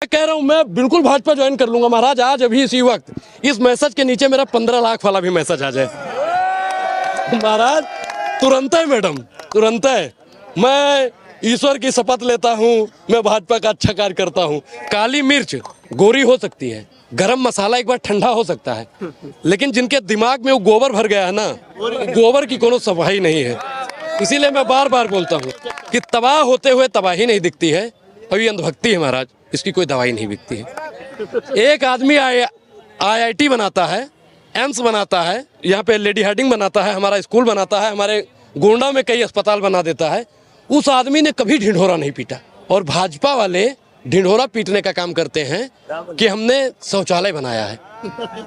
मैं कह रहा हूं मैं बिल्कुल भाजपा ज्वाइन कर लूंगा महाराज, आज अभी इसी वक्त इस मैसेज के नीचे मेरा 15 लाख वाला भी मैसेज आ जाए महाराज, तुरंत है मैडम, तुरंत है। मैं ईश्वर की शपथ लेता हूं, मैं भाजपा का अच्छा कार्य करता हूं। काली मिर्च गोरी हो सकती है, गरम मसाला एक बार ठंडा हो सकता है, लेकिन जिनके दिमाग में वो गोबर भर गया है ना, गोबर की कोनो सफाई नहीं है। इसीलिए मैं बार बार बोलता हूँ कि तबाह होते हुए तबाही नहीं दिखती है, और ये अंधभक्ति है महाराज, इसकी कोई दवाई नहीं बिकती है। एक आदमी IIT बनाता है, एम्स बनाता है, यहाँ पे लेडी हार्डिंग बनाता है, हमारा स्कूल बनाता है, हमारे गोंडा में कई अस्पताल बना देता है। उस आदमी ने कभी ढिंढोरा नहीं पीटा। और भाजपा वाले ढिंढोरा पीटने का काम करते हैं कि हमने शौचालय बनाया है,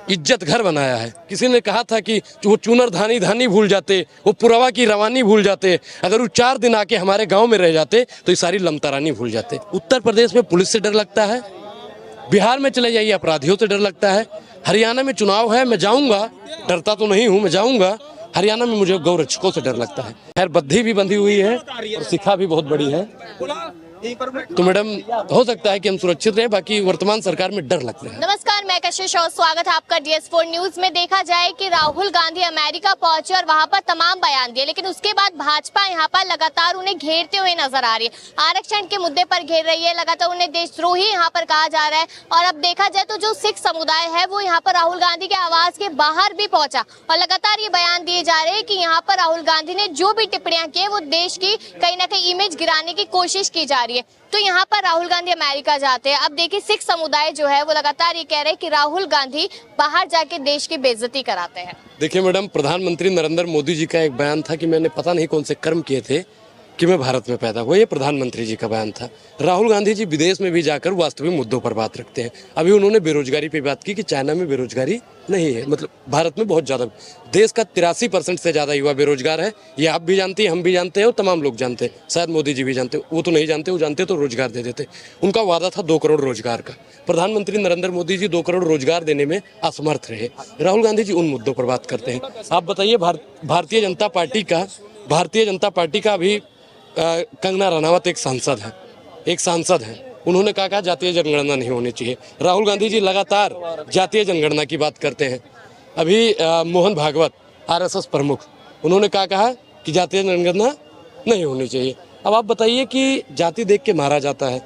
इज्जत घर बनाया है। किसी ने कहा था कि वो चूनर धानी भूल जाते, वो पुरवा की रवानी भूल जाते, अगर वो 4 दिन आके हमारे गांव में रह जाते तो ये सारी लमतरानी भूल जाते। उत्तर प्रदेश में पुलिस से डर लगता है, बिहार में चले जाइए अपराधियों से डर लगता है, हरियाणा में चुनाव है, मैं जाऊंगा, डरता तो नहीं हूँ, मैं जाऊंगा। हरियाणा में मुझे गौरक्षकों से डर लगता है। खैर बद्धी भी बंधी हुई है और शिखा भी बहुत बड़ी है, तो मैडम हो सकता है कि हम सुरक्षित रहें, बाकी वर्तमान सरकार में डर लगता है। नमस्कार, मैं कशिश और स्वागत है आपका DS4 न्यूज में। देखा जाए कि राहुल गांधी अमेरिका पहुंचे और वहां पर तमाम बयान दिए, लेकिन उसके बाद भाजपा यहां पर लगातार उन्हें घेरते हुए नजर आ रही है। आरक्षण के मुद्दे पर घेर रही है, लगातार उन्हें देशद्रोही यहाँ पर कहा जा रहा है। और अब देखा जाए तो जो सिख समुदाय है वो यहाँ पर राहुल गांधी के आवास के बाहर भी पहुंचा और लगातार ये बयान दिए जा रहे हैं कि यहाँ पर राहुल गांधी ने जो भी टिप्पणियां की वो देश की कहीं ना कहीं इमेज गिराने की कोशिश की जा रही है। तो यहाँ पर राहुल गांधी अमेरिका जाते हैं। अब देखिए सिख समुदाय जो है वो लगातार ये कह रहे हैं कि राहुल गांधी बाहर जाके देश की बेइज्जती कराते हैं। देखिए मैडम, प्रधानमंत्री नरेंद्र मोदी जी का एक बयान था कि मैंने पता नहीं कौन से कर्म किए थे कि मैं भारत में पैदा हुआ, ये प्रधानमंत्री जी का बयान था। राहुल गांधी जी विदेश में भी जाकर वास्तविक मुद्दों पर बात रखते हैं। अभी उन्होंने बेरोजगारी पे बात की कि चाइना में बेरोजगारी नहीं है, मतलब भारत में बहुत ज़्यादा, देश का 83% से ज़्यादा युवा बेरोजगार है। ये आप भी जानती हैं, हम भी जानते हैं और तमाम लोग जानते हैं, शायद मोदी जी भी जानते हैं। वो तो नहीं जानते, वो जानते तो रोजगार दे देते। उनका वादा था 2 करोड़ रोजगार का। प्रधानमंत्री नरेंद्र मोदी जी 2 करोड़ रोजगार देने में असमर्थ रहे। राहुल गांधी जी उन मुद्दों पर बात करते हैं। आप बताइए, भारतीय जनता पार्टी का अभी कंगना रनावत एक सांसद है, उन्होंने कहा जातीय जनगणना नहीं होनी चाहिए। राहुल गांधी जी लगातार जातीय जनगणना की बात करते हैं। अभी मोहन भागवत RSS प्रमुख, उन्होंने कहा कि जातीय जनगणना नहीं होनी चाहिए। अब आप बताइए कि जाति देख के मारा जाता है,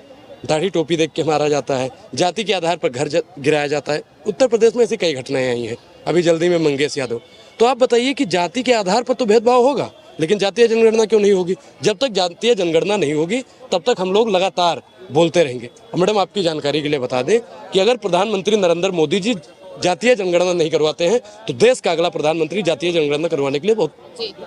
दाढ़ी टोपी देख के मारा जाता है, जाति के आधार पर घर गिराया जाता है। उत्तर प्रदेश में ऐसी कई घटनाएं आई हैं, अभी जल्दी में मंगेश यादव। तो आप बताइए कि जाति के आधार पर तो भेदभाव होगा, लेकिन जातीय जनगणना क्यों नहीं होगी? जब तक जातीय जनगणना नहीं होगी तब तक हम लोग लगातार बोलते रहेंगे। मैडम, आपकी जानकारी के लिए बता दें कि अगर प्रधानमंत्री नरेंद्र मोदी जी जातीय जनगणना नहीं करवाते हैं तो देश का अगला प्रधानमंत्री जातीय जनगणना करवाने के लिए बहुत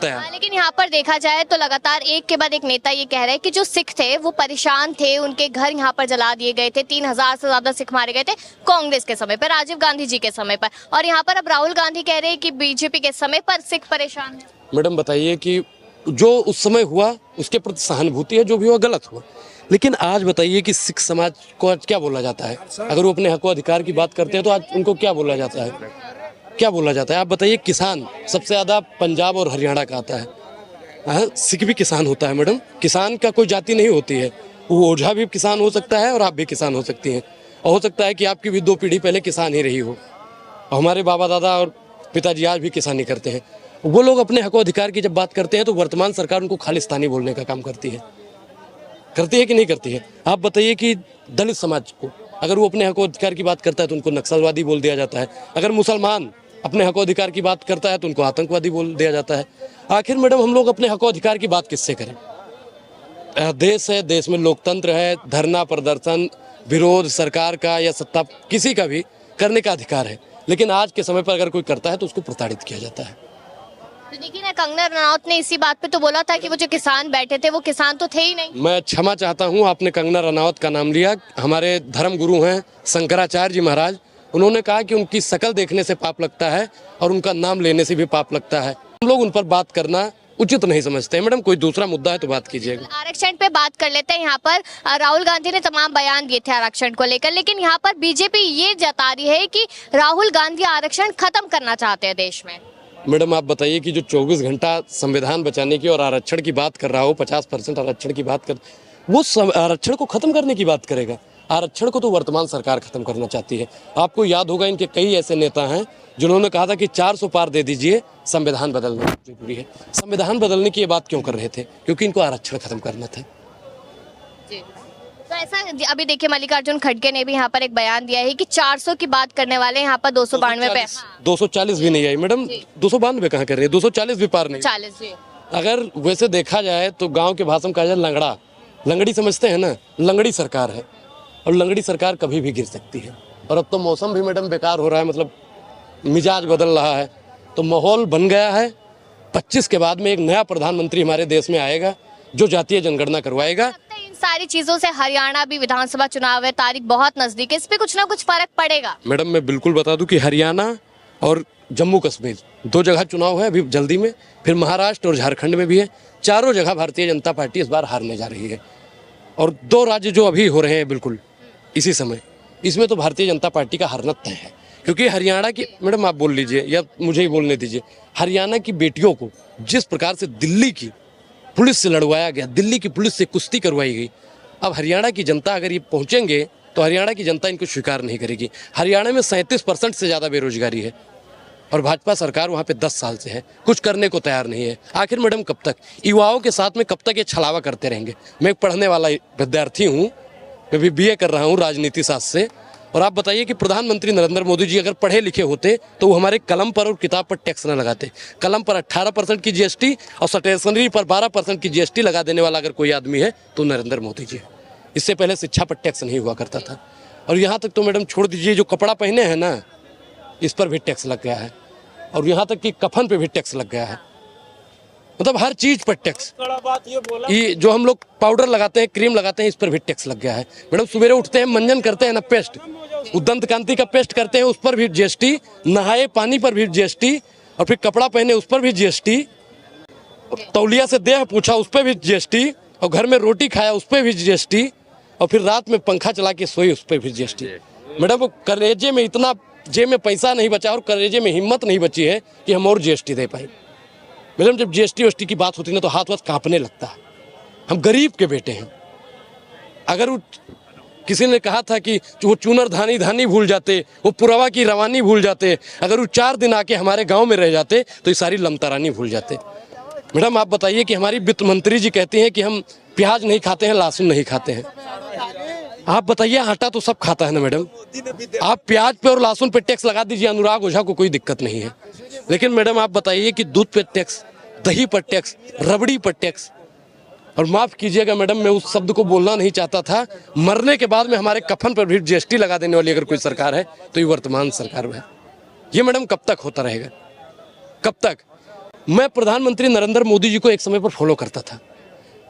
तैयार। लेकिन यहाँ पर देखा जाए तो लगातार एक के बाद एक नेता ये कह रहे हैं कि जो सिख थे वो परेशान थे, उनके घर यहाँ पर जला दिए गए थे, 3000 से ज्यादा सिख मारे गए थे कांग्रेस के समय पर, राजीव गांधी जी के समय पर। और यहाँ पर अब राहुल गांधी कह रहे हैं कि BJP के समय पर सिख परेशान है। मैडम बताइए कि जो उस समय हुआ उसके प्रति सहानुभूति है, जो भी हुआ गलत हुआ, लेकिन आज बताइए कि सिख समाज को आज क्या बोला जाता है? अगर वो अपने हक अधिकार की बात करते हैं तो आज उनको क्या बोला जाता है? क्या बोला जाता है? आप बताइए। किसान सबसे ज़्यादा पंजाब और हरियाणा का आता है, सिख भी किसान होता है मैडम। किसान का कोई जाति नहीं होती है, वो ओझा भी किसान हो सकता है और आप भी किसान हो सकती हैं, और हो सकता है कि आपकी भी 2 पीढ़ी पहले किसान ही रही हो। हमारे बाबा दादा और पिताजी आज भी किसानी करते हैं। वो लोग अपने हक अधिकार की जब बात करते हैं तो वर्तमान सरकार उनको खालिस्तानी बोलने का काम करती है कि नहीं करती है? आप बताइए कि दलित समाज को अगर वो अपने हक अधिकार की बात करता है तो उनको नक्सलवादी बोल दिया जाता है। अगर मुसलमान अपने हक अधिकार की बात करता है तो उनको आतंकवादी बोल दिया जाता है। आखिर मैडम हम लोग अपने हक अधिकार की बात किससे करें? देश है, देश में लोकतंत्र है, धरना प्रदर्शन विरोध सरकार का या सत्ता किसी का भी करने का अधिकार है, लेकिन आज के समय पर अगर कोई करता है तो उसको प्रताड़ित किया जाता है। तो देखिए ना, कंगना रनावत ने इसी बात पे तो बोला था कि वो जो किसान बैठे थे वो किसान तो थे ही नहीं। मैं क्षमा चाहता हूँ, आपने कंगना रनावत का नाम लिया। हमारे धर्म गुरु हैं शंकराचार्य जी महाराज, उन्होंने कहा कि उनकी शक्ल देखने से पाप लगता है और उनका नाम लेने से भी पाप लगता है। हम लोग उन पर बात करना उचित नहीं समझते हैं। मैडम, कोई दूसरा मुद्दा है तो बात कीजिएगा। आरक्षण पे बात कर लेते हैं। यहाँ पर राहुल गांधी ने तमाम बयान दिए थे आरक्षण को लेकर, लेकिन यहाँ पर BJP ये जता रही है कि राहुल गांधी आरक्षण खत्म करना चाहते हैं देश में। मैडम, आप बताइए कि जो 24 घंटा संविधान बचाने की और आरक्षण की बात कर रहा हो, 50% आरक्षण की बात कर, वो आरक्षण को खत्म करने की बात करेगा। आरक्षण को तो वर्तमान सरकार खत्म करना चाहती है। आपको याद होगा इनके कई ऐसे नेता हैं जिन्होंने कहा था कि 400 पार दे दीजिए, संविधान बदलना जरूरी है। संविधान बदलने की ये बात क्यों कर रहे थे? क्योंकि इनको आरक्षण खत्म करना था। तो ऐसा अभी देखिए मल्लिकार्जुन खड़गे ने भी यहाँ पर एक बयान दिया है कि 400 की बात करने वाले यहाँ पर 292 पे 240 भी नहीं आई मैडम, 292 कहाँ कर रही है, 240 भी पार नहीं। 40 जी। अगर वैसे देखा जाए तो गांव के भाषा में कहा जाए लंगड़ा, लंगड़ी समझते हैं ना, लंगड़ी सरकार है और लंगड़ी सरकार कभी भी गिर सकती है। और अब तो मौसम भी मैडम बेकार हो रहा है, मतलब मिजाज बदल रहा है, तो माहौल बन गया है। 25 के बाद में एक नया प्रधानमंत्री हमारे देश में आएगा जो जातीय जनगणना करवाएगा। इन सारी चीजों से हरियाणा भी विधानसभा चुनाव है, तारीख बहुत नजदीक है, इस पे कुछ ना कुछ फर्क पड़ेगा। मैडम मैं बिल्कुल बता दूं कि हरियाणा और जम्मू कश्मीर 2 जगह चुनाव है अभी जल्दी में, फिर महाराष्ट्र और झारखंड में भी है। चारों जगह भारतीय जनता पार्टी इस बार हारने जा रही है। और 2 राज्य जो अभी हो रहे हैं बिल्कुल इसी समय, इसमें तो भारतीय जनता पार्टी का हारना तय है। क्योंकि हरियाणा की, मैडम आप बोल लीजिए या मुझे ही बोलने दीजिए, हरियाणा की बेटियों को जिस प्रकार से दिल्ली की पुलिस से लड़वाया गया, दिल्ली की पुलिस से कुश्ती करवाई गई, अब हरियाणा की जनता अगर ये पहुंचेंगे तो हरियाणा की जनता इनको स्वीकार नहीं करेगी। हरियाणा में 37% से ज़्यादा बेरोजगारी है और भाजपा सरकार वहाँ पे 10 साल से है, कुछ करने को तैयार नहीं है। आखिर मैडम कब तक युवाओं के साथ में कब तक ये छलावा करते रहेंगे? मैं एक पढ़ने वाला विद्यार्थी हूँ, मैं भी BA कर रहा हूँ राजनीति शास्त्र से, और आप बताइए कि प्रधानमंत्री नरेंद्र मोदी जी अगर पढ़े लिखे होते तो वो हमारे कलम पर और किताब पर टैक्स न लगाते। कलम पर 18% की GST और स्टेशनरी पर 12% की GST लगा देने वाला अगर कोई आदमी है तो नरेंद्र मोदी जी है। इससे पहले शिक्षा पर टैक्स नहीं हुआ करता था। और यहाँ तक तो मैडम छोड़ दीजिए, जो कपड़ा पहने हैं ना, इस पर भी टैक्स लग गया है, और यहाँ तक कि कफन पे भी टैक्स लग गया है। मतलब हर चीज पर टैक्स। ये जो हम लोग पाउडर लगाते हैं, क्रीम लगाते हैं, इस पर भी टैक्स लग गया है। मैडम सवेरे उठते हैं, मंजन करते हैं ना, पेस्ट, उदंत कांति का पेस्ट करते हैं, उस पर भी GST, नहाए पानी पर भी GST, और फिर कपड़ा पहने उस पर भी GST, तौलिया से देह पूछा उस पर भी GST, और घर में रोटी खाया उस पर भी GST, और फिर रात में पंखा चला के सोई उस पर भी GST। मैडम करेजे में इतना, जेब में पैसा नहीं बचा और करेजे में हिम्मत नहीं बची है कि हम और GST दे पाए। मैडम जब GST की बात होती है ना तो हाथ कांपने लगता है। हम गरीब के बेटे हैं। अगर किसी ने कहा था कि वो चूनर धानी धानी भूल जाते, वो पुरवा की रवानी भूल जाते, अगर वो 4 दिन आके हमारे गांव में रह जाते तो ये सारी लमतरानी भूल जाते। मैडम आप बताइए कि हमारी वित्त मंत्री जी कहती हैं कि हम प्याज नहीं खाते हैं, लहसुन नहीं खाते हैं। आप बताइए, आटा तो सब खाता है ना मैडम, आप प्याज पे और लहसुन पे टैक्स लगा दीजिए, अनुराग ओझा को कोई दिक्कत नहीं है। लेकिन मैडम आप बताइए कि दूध पे टैक्स, दही पर टैक्स, रबड़ी पर टैक्स, और माफ कीजिएगा मैडम मैं उस शब्द को बोलना नहीं चाहता था, मरने के बाद में हमारे कफन पर भी GST लगा देने वाली अगर कोई सरकार है तो ये वर्तमान सरकार है। ये मैडम कब तक होता रहेगा, कब तक? मैं प्रधानमंत्री नरेंद्र मोदी जी को एक समय पर फॉलो करता था।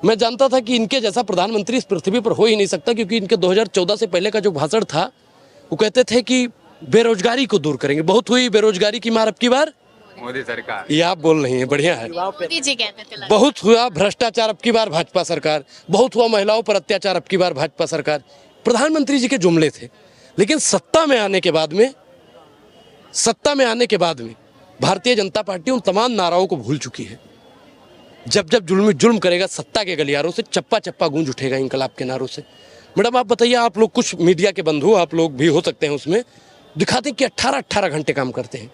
मैं जानता था कि इनके जैसा प्रधानमंत्री इस पृथ्वी पर हो ही नहीं सकता, क्योंकि इनके 2014 से पहले का जो भाषण था वो कहते थे कि बेरोजगारी को दूर करेंगे। बहुत हुई बेरोजगारी की मार अब की बार मोदी सरकार। ये आप बोल रही हैं, बढ़िया है। मोदी जी कहते थे। बहुत हुआ भ्रष्टाचार अब की बार भाजपा सरकार, बहुत हुआ महिलाओं पर अत्याचार अब की बार भाजपा सरकार। प्रधानमंत्री जी के जुमले थे, लेकिन सत्ता में आने के बाद में भारतीय जनता पार्टी उन तमाम नाराओं को भूल चुकी है। जब जब जुल्म करेगा सत्ता के गलियारों से चप्पा चप्पा गूंज उठेगा इंकलाब के नारों से। मैडम आप बताइए, आप लोग कुछ मीडिया के बंधु, आप लोग भी हो सकते हैं उसमें, दिखाते हैं कि 18 घंटे काम करते हैं।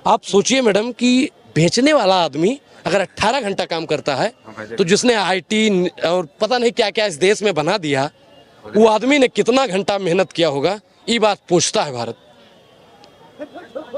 आप सोचिए मैडम कि बेचने वाला आदमी अगर 18 घंटा काम करता है तो जिसने IT और पता नहीं क्या क्या इस देश में बना दिया, वो आदमी ने कितना घंटा मेहनत किया होगा, ये बात पूछता है भारत,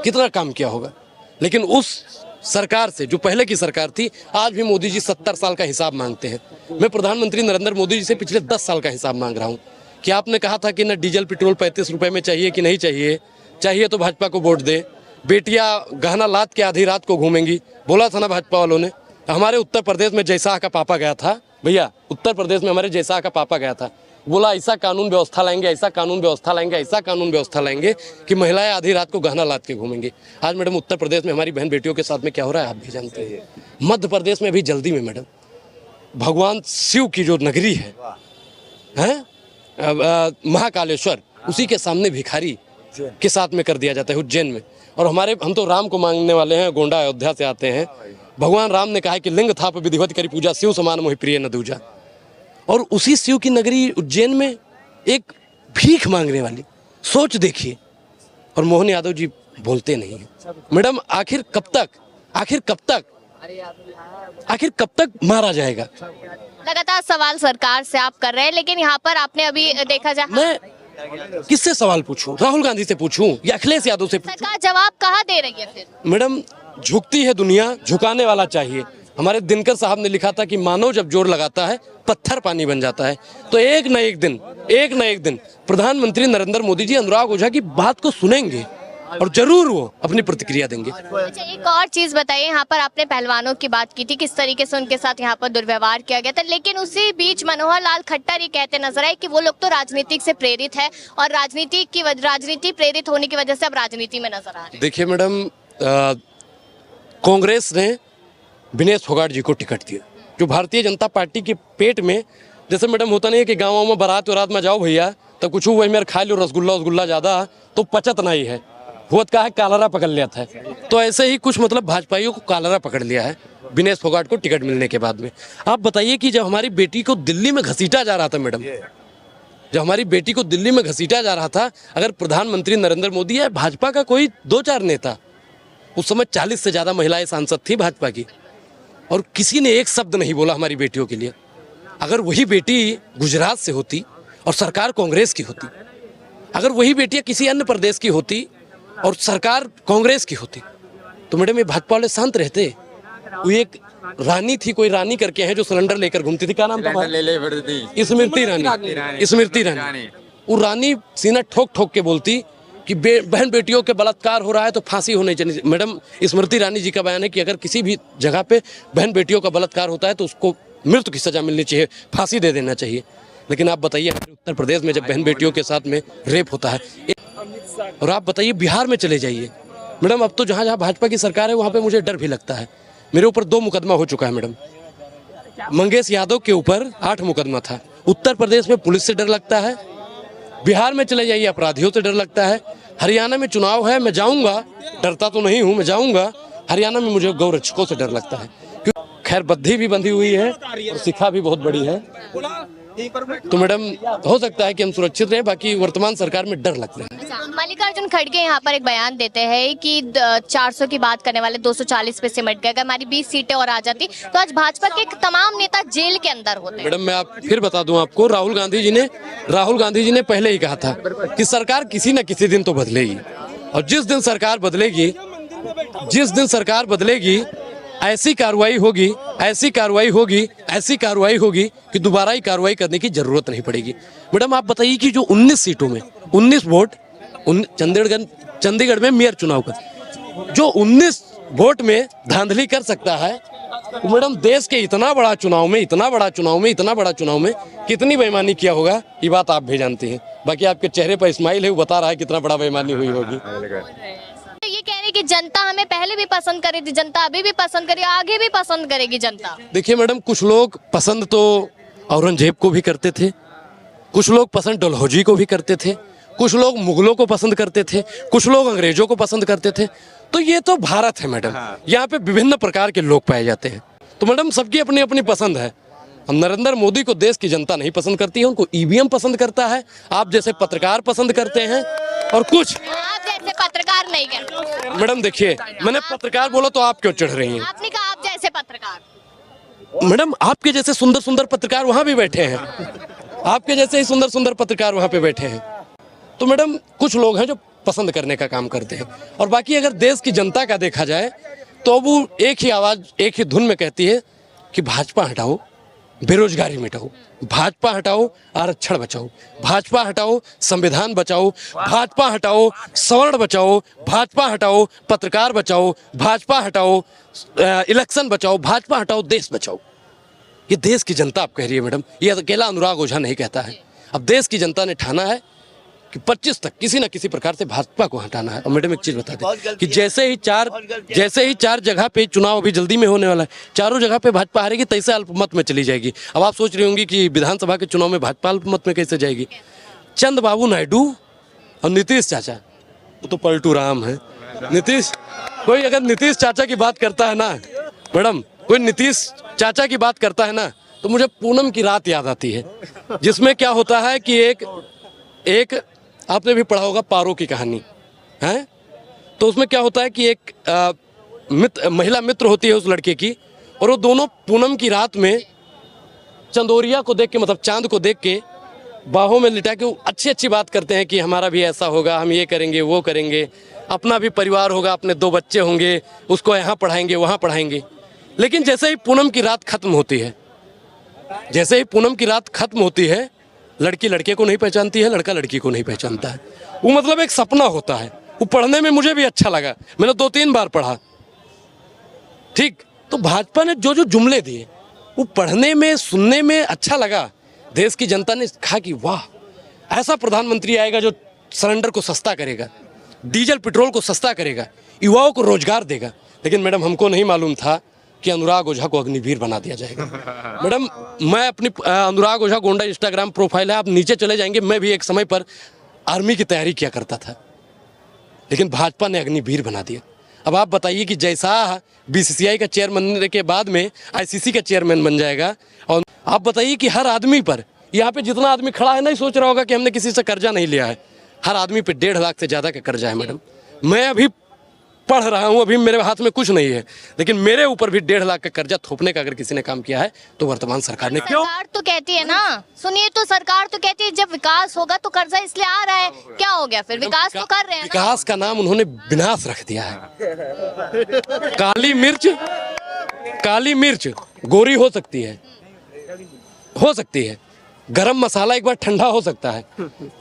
कितना काम किया होगा। लेकिन उस सरकार से, जो पहले की सरकार थी, आज भी मोदी जी 70 साल का हिसाब मांगते हैं। मैं प्रधानमंत्री नरेंद्र मोदी जी से पिछले 10 साल का हिसाब मांग रहा हूँ कि आपने कहा था कि ना डीजल पेट्रोल 35 रुपए में चाहिए कि नहीं चाहिए तो भाजपा को वोट दे, बेटियां गहना लाद के आधी रात को घूमेंगी, बोला था ना भाजपा वालों ने। हमारे उत्तर प्रदेश में जयशाह का पापा गया था, भैया उत्तर प्रदेश में हमारे जयशाह का पापा गया था, बोला ऐसा कानून व्यवस्था लाएंगे, ऐसा कानून व्यवस्था लाएंगे, ऐसा कानून व्यवस्था लाएंगे कि महिलाएं आधी रात को गहना लाद के घूमेंगी। आज मैडम उत्तर प्रदेश में हमारी बहन बेटियों के साथ में क्या हो रहा है आप भी जानते हैं। मध्य प्रदेश में भी जल्दी में मैडम भगवान शिव की जो नगरी है महाकालेश्वर, उसी के सामने भिखारी के साथ में कर दिया जाता है उज्जैन में। और हम तो राम को मांगने वाले हैं, गोंडा अयोध्या से आते हैं। भगवान राम ने कहा है कि लिंग थाप विधिवत करी पूजा, शिव समान मोहि प्रिय न दूजा। और उसी शिव की नगरी उज्जैन में एक भीख मांगने वाली सोच देखिए। और मोहन यादव जी बोलते नहीं है। मैडम आखिर कब तक मारा जाएगा? लगातार सवाल सरकार से आप कर रहे हैं, लेकिन यहाँ पर आपने अभी देखा जाए, मैं किससे सवाल पूछूं? राहुल गांधी से पूछूं या अखिलेश यादव से पूछूं? सरकार जवाब कहाँ दे रही है फिर? मैडम झुकती है दुनिया, झुकाने वाला चाहिए। हमारे दिनकर साहब ने लिखा था कि मानव जब जोर लगाता है पत्थर पानी बन जाता है। तो एक न एक दिन प्रधानमंत्री नरेंद्र मोदी जी अनुराग ओझा की बात को सुनेंगे और जरूर वो अपनी प्रतिक्रिया देंगे। अच्छा, एक और चीज बताइए, यहाँ पर आपने पहलवानों की बात की थी, किस तरीके से उनके साथ यहाँ पर दुर्व्यवहार किया गया था, लेकिन उसी बीच मनोहर लाल खट्टर ये कहते नजर आए कि वो लोग तो राजनीतिक से प्रेरित है और राजनीति प्रेरित होने की वजह से अब राजनीति में नजर आ रहे हैं। देखिए मैडम, कांग्रेस ने विनेश फोगाट जी को टिकट दिया, जो भारतीय जनता पार्टी के पेट में, जैसे मैडम होता नहीं है कि गाँव में बारात में जाओ भैया तो कुछ वही मेरे खा लो रसगुल्ला ज्यादा तो पचत नहीं है, होत का है कालरा पकड़ लिया था। तो ऐसे ही कुछ मतलब भाजपाइयों को कालरा पकड़ लिया है विनेश फोगाट को टिकट मिलने के बाद में। आप बताइए कि जब हमारी बेटी को दिल्ली में घसीटा जा रहा था मैडम, जब हमारी बेटी को दिल्ली में घसीटा जा रहा था, अगर प्रधानमंत्री नरेंद्र मोदी या भाजपा का कोई 2-4 नेता, उस समय 40 से ज्यादा महिलाएं सांसद थी भाजपा की, और किसी ने एक शब्द नहीं बोला हमारी बेटियों के लिए। अगर वही बेटी गुजरात से होती और सरकार कांग्रेस की होती, अगर वही बेटियां किसी अन्य प्रदेश की होती और सरकार कांग्रेस की होती, तो मैडम ये भाजपा वाले शांत रहते। वो एक रानी थी, कोई रानी करके है जो सिलेंडर लेकर घूमती थी, क्या नाम था? स्मृति रानी। वो रानी सीना ठोक ठोक के बोलती कि बहन बेटियों के बलात्कार हो रहा है तो फांसी होनी चाहिए। मैडम स्मृति रानी जी का बयान है कि अगर किसी भी जगह पे बहन बेटियों का बलात्कार होता है तो उसको मृत्यु की सजा मिलनी चाहिए, फांसी दे देना चाहिए। लेकिन आप बताइए उत्तर प्रदेश में जब बहन बेटियों के साथ में रेप होता है, और आप बताइए बिहार में चले जाइए मैडम, अब तो जहाँ जहाँ भाजपा की सरकार है वहाँ पे मुझे डर भी लगता है। मेरे ऊपर 2 मुकदमा हो चुका है मैडम, मंगेश यादव के ऊपर 8 मुकदमा था। उत्तर प्रदेश में पुलिस से डर लगता है, बिहार में चले जाइए अपराधियों से डर लगता है, हरियाणा में चुनाव है मैं जाऊंगा, डरता तो नहीं हूँ, मैं जाऊंगा। हरियाणा में मुझे गौरक्षकों से डर लगता है, खैर बद्धी भी बंधी हुई है और शिखा भी बहुत बड़ी है, तो मैडम हो सकता है कि हम सुरक्षित रहें, बाकी वर्तमान सरकार में डर लगता है। मल्लिकार्जुन खड़गे यहाँ पर एक बयान देते हैं कि 400 की बात करने वाले 240 पे सिमट गए, अगर हमारी 20 सीटें और आ जाती तो आज भाजपा के तमाम नेता जेल के अंदर होते। मैडम मैं आप फिर बता दूं आपको, राहुल गांधी जी ने पहले ही कहा था कि सरकार किसी न किसी दिन तो बदलेगी, और जिस दिन सरकार बदलेगी ऐसी कार्रवाई होगी कि दोबारा ही कार्रवाई करने की जरूरत नहीं पड़ेगी। मैडम आप बताइए कि जो 19 सीटों में 19 वोट चंडीगढ़ में मेयर चुनाव का, जो 19 वोट में धांधली कर सकता है, तो मैडम देश के इतना बड़ा चुनाव में कितनी बेईमानी किया होगा, ये बात आप भी जानती हैं। बाकी आपके चेहरे पर इस्माइल है, वो बता रहा है कितना बड़ा बेईमानी हुई होगी। ये कह रहे कि जनता हमें पहले भी पसंद करी थी, जनता अभी भी पसंद करी, आगे भी पसंद करेगी जनता। देखिए मैडम, कुछ लोग पसंद तो औरंगजेब को भी करते थे, कुछ लोग पसंद डलहौजी को भी करते थे, कुछ लोग मुगलों को पसंद करते थे, कुछ लोग अंग्रेजों को पसंद करते थे। तो ये तो भारत है मैडम, यहाँ पे विभिन्न प्रकार के लोग पाए जाते हैं। तो मैडम सबकी अपनी अपनी पसंद है। हम नरेंद्र मोदी को देश की जनता नहीं पसंद करती है, उनको ईवीएम पसंद करता है, आप जैसे पत्रकार पसंद करते हैं, और कुछ आप जैसे पत्रकार नहीं करते। मैडम देखिए, मैंने पत्रकार बोला तो आप क्यों चढ़ रही हैं? आपने कहा आप जैसे पत्रकार। मैडम आपके जैसे सुंदर सुंदर पत्रकार वहां भी बैठे हैं, आपके जैसे ही सुंदर सुंदर पत्रकार वहां पे बैठे हैं। तो मैडम कुछ लोग हैं जो पसंद करने का काम करते हैं, और बाकी अगर देश की जनता का देखा जाए तो वो एक ही आवाज एक ही धुन में कहती है कि भाजपा हटाओ, बेरोजगारी मिटाओ, भाजपा हटाओ, आरक्षण बचाओ, भाजपा हटाओ, संविधान बचाओ, भाजपा हटाओ, सवर्ण बचाओ, भाजपा हटाओ, पत्रकार बचाओ, भाजपा हटाओ, इलेक्शन बचाओ, भाजपा हटाओ, देश बचाओ। ये देश की जनता आप कह रही है मैडम, ये अकेला अनुराग ओझा नहीं कहता है। अब देश की जनता ने ठाना है कि 25 तक किसी न किसी प्रकार से भाजपा को हटाना है। और मैडम एक चीज बता दें कि जैसे ही चार जगह पे चुनाव अभी जल्दी में होने वाला है, चारों जगह पे भाजपा हारेगी, तैसे अल्पमत में चली जाएगी। अब आप सोच रही होंगी कि विधानसभा के चुनाव में भाजपा अल्पमत में कैसे जाएगी। चंद्रबाबू नायडू और नीतीश चाचा, वो तो पलटू राम है। कोई अगर नीतीश चाचा की बात करता है ना मैडम, कोई नीतीश चाचा की बात करता है ना, तो मुझे पूनम की रात याद आती है, जिसमें क्या होता है कि एक आपने भी पढ़ा होगा पारो की कहानी है, तो उसमें क्या होता है कि एक महिला मित्र होती है उस लड़के की, और वो दोनों पूनम की रात में चंदोरिया को देख के, मतलब चांद को देख के बाहों में लिटा के अच्छी अच्छी बात करते हैं कि हमारा भी ऐसा होगा, हम ये करेंगे वो करेंगे, अपना भी परिवार होगा, अपने 2 बच्चे होंगे, उसको यहाँ पढ़ाएंगे वहाँ पढ़ाएंगे। लेकिन जैसे ही पूनम की रात खत्म होती है, जैसे ही पूनम की रात खत्म होती है, लड़की लड़के को नहीं पहचानती है, लड़का लड़की को नहीं पहचानता है। वो मतलब एक सपना होता है। वो पढ़ने में मुझे भी अच्छा लगा, मैंने 2-3 बार पढ़ा, ठीक। तो भाजपा ने जो जो जुमले दिए वो पढ़ने में सुनने में अच्छा लगा। देश की जनता ने कहा कि वाह, ऐसा प्रधानमंत्री आएगा जो सिलेंडर को सस्ता करेगा, डीजल पेट्रोल को सस्ता करेगा, युवाओं को रोजगार देगा। लेकिन मैडम हमको नहीं मालूम था कि अनुराग ओझा को अग्निवीर बना दिया जाएगा। मैडम मैं अपनी अनुराग ओझा गोंडा इंस्टाग्राम प्रोफाइल है, आप नीचे चले जाएंगे, मैं भी एक समय पर आर्मी की तैयारी किया करता था, लेकिन भाजपा ने अग्निवीर बना दिया। अब आप बताइए कि जैसा बीसीसीआई का चेयरमैन बनने के बाद में आईसीसी का चेयरमैन बन जाएगा, और आप बताइए कि हर आदमी पर, यहाँ पे जितना आदमी खड़ा है नहीं सोच रहा होगा कि हमने किसी से कर्जा नहीं लिया है। हर आदमी पे 1.5 लाख से ज़्यादा का कर्जा है मैडम। मैं अभी पढ़ रहा हूँ, अभी मेरे हाथ में कुछ नहीं है, लेकिन मेरे ऊपर भी 1.5 लाख का कर्जा थोपने का अगर किसी ने काम किया है तो वर्तमान सरकार ने। क्यों? सरकार तो कहती है ना, सुनिए, तो सरकार तो कहती है जब विकास होगा तो कर्जा इसलिए आ रहा है, क्या हो गया फिर, विकास तो कर रहे हैं ना। विकास का नाम उन्होंने विनाश रख दिया है। काली मिर्च गोरी हो सकती है, गरम मसाला एक बार ठंडा हो सकता है,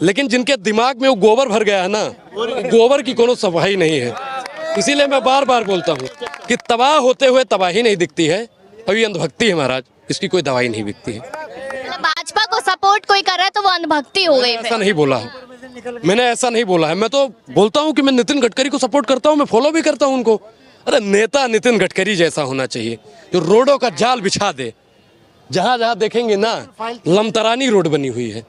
लेकिन जिनके दिमाग में वो गोबर भर गया है ना, गोबर की कोनो सफाई नहीं है। इसीलिए मैं बार बार बोलता हूँ कि तबाह होते हुए तबाही नहीं दिखती है, और ये अंधभक्ति है महाराज, इसकी कोई दवाई नहीं बिकती है। भाजपा को सपोर्ट कोई कर रहा है तो वो अंधभक्ति हो गई। ऐसा नहीं बोला है, मैंने ऐसा नहीं बोला है। मैं तो बोलता हूँ कि मैं नितिन गडकरी को सपोर्ट करता हूँ, मैं फॉलो भी करता हूँ उनको। अरे नेता नितिन गडकरी जैसा होना चाहिए, जो रोडों का जाल बिछा दे, जहाँ जहाँ देखेंगे ना लमतरानी रोड बनी हुई है।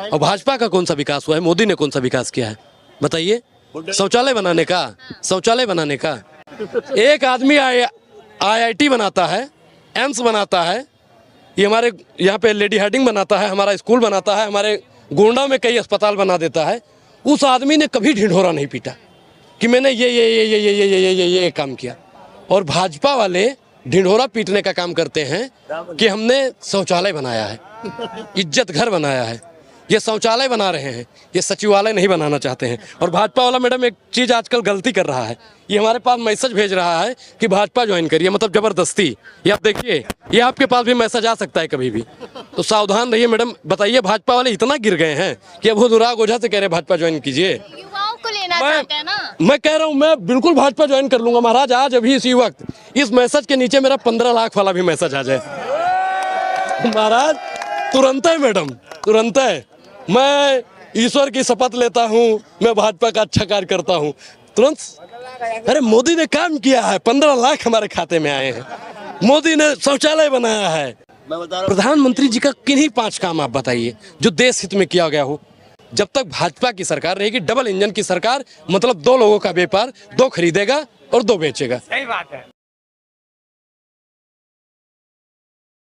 और भाजपा का कौन सा विकास हुआ है? मोदी ने कौन सा विकास किया है बताइए? शौचालय बनाने का एक आदमी IIT बनाता है, एम्स बनाता है, ये हमारे यहाँ पे लेडी हार्डिंग बनाता है, हमारा स्कूल बनाता है, हमारे गोंडा में कई अस्पताल बना देता है। उस आदमी ने कभी ढिंढोरा नहीं पीटा कि मैंने ये काम किया। और भाजपा वाले ढिंढोरा पीटने का काम करते हैं कि हमने शौचालय बनाया है, इज्जत घर बनाया है। ये शौचालय बना रहे हैं, ये सचिवालय नहीं बनाना चाहते हैं। और भाजपा वाला मैडम एक चीज़ आजकल गलती कर रहा है, ये हमारे पास मैसेज भेज रहा है कि भाजपा ज्वाइन करिए, मतलब जबरदस्ती। ये आप देखिए, ये आपके पास भी मैसेज आ सकता है कभी भी, तो सावधान रहिए मैडम। बताइए, भाजपा वाले इतना गिर गए हैं कि अब वो अनुराग ओझा से कह रहे भाजपा ज्वाइन कीजिए। युवाओं को लेना चाहते हैं ना। मैं कह रहा हूँ, मैं बिल्कुल भाजपा ज्वाइन कर लूंगा महाराज। आज अभी इसी वक्त इस मैसेज के नीचे मेरा 15 लाख वाला भी मैसेज आ जाए महाराज, तुरंत है मैडम, तुरंत है। मैं ईश्वर की शपथ लेता हूँ, मैं भाजपा का अच्छा कार्य करता हूँ, तुरंत। अरे मोदी ने काम किया है, 15 लाख हमारे खाते में आए हैं, मोदी ने शौचालय बनाया है। प्रधानमंत्री जी का किन्हीं 5 काम आप बताइए जो देश हित में किया गया हो। जब तक भाजपा की सरकार रहेगी, डबल इंजन की सरकार, मतलब 2 लोगों का व्यापार, 2 खरीदेगा और 2 बेचेगा। सही बात है।